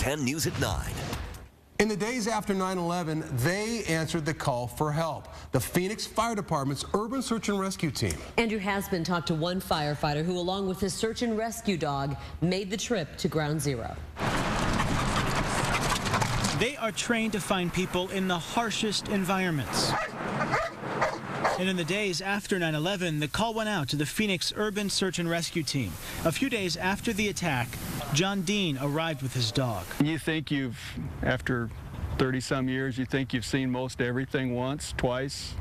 10 News at 9. In the days after 9/11, they answered the call for help. The Phoenix Fire Department's Urban Search and Rescue Team. Andrew Hasbin talked to one firefighter who, along with his search and rescue dog, made the trip to Ground Zero. They are trained to find people in the harshest environments. And in the days after 9/11, the call went out to the Phoenix Urban Search and Rescue Team. A few days after the attack, John Dean arrived with his dog. You think after 30-some years, you think you've seen most everything once, twice?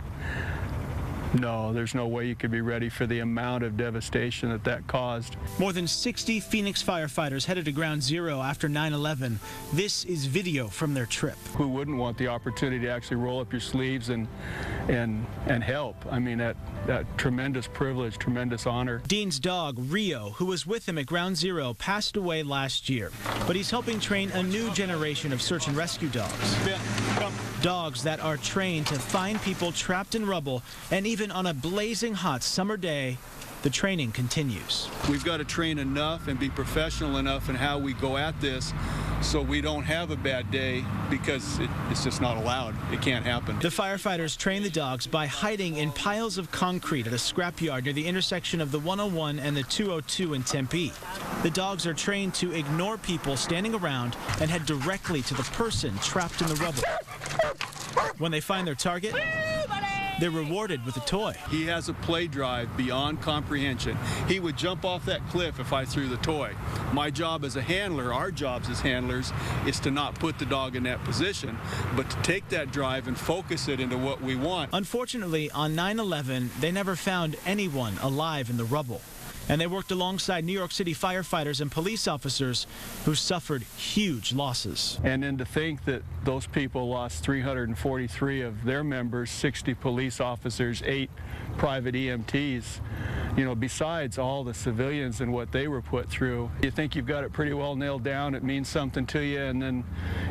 No, there's no way you could be ready for the amount of devastation that caused. More than 60 Phoenix firefighters headed to Ground Zero after 9/11. This is video from their trip. Who wouldn't want the opportunity to actually roll up your sleeves and help? I mean, that tremendous privilege, tremendous honor. Dean's dog, Rio, who was with him at Ground Zero, passed away last year. But he's helping train a new generation of search and rescue dogs. Dogs that are trained to find people trapped in rubble, and even on a blazing hot summer day, the training continues. We've got to train enough and be professional enough in how we go at this so we don't have a bad day, because it's just not allowed. It can't happen. The firefighters train the dogs by hiding in piles of concrete at a scrapyard near the intersection of the 101 and the 202 in Tempe. The dogs are trained to ignore people standing around and head directly to the person trapped in the rubble. When they find their target, they're rewarded with a toy. He has a play drive beyond comprehension. He would jump off that cliff if I threw the toy. My job as a handler, our jobs as handlers, is to not put the dog in that position, but to take that drive and focus it into what we want. Unfortunately, on 9/11, they never found anyone alive in the rubble. And they worked alongside New York City firefighters and police officers who suffered huge losses. And then to think that those people lost 343 of their members, 60 police officers, 8 private EMTs, besides all the civilians and what they were put through. You think you've got it pretty well nailed down, it means something to you, and then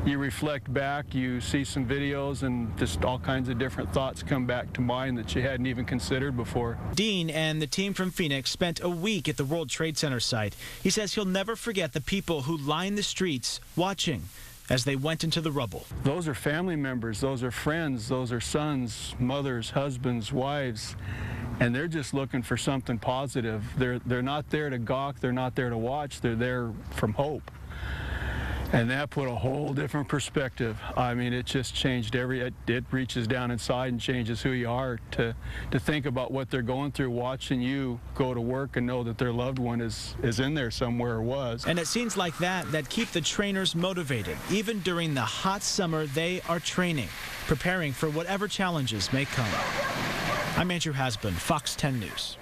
you reflect back, you see some videos, and just all kinds of different thoughts come back to mind that you hadn't even considered before. Dean and the team from Phoenix spent a week at the World Trade Center site. He says he'll never forget the people who lined the streets watching as they went into the rubble. Those are family members, those are friends, those are sons, mothers, husbands, wives, and they're just looking for something positive. They're not there to gawk, they're not there to watch, they're there from hope. And that put a whole different perspective. I mean, it just changed it reaches down inside and changes who you are to think about what they're going through, watching you go to work and know that their loved one is in there somewhere or was. And it's scenes like that keep the trainers motivated. Even during the hot summer, they are training, preparing for whatever challenges may come. I'm Andrew Hasbin, Fox 10 News.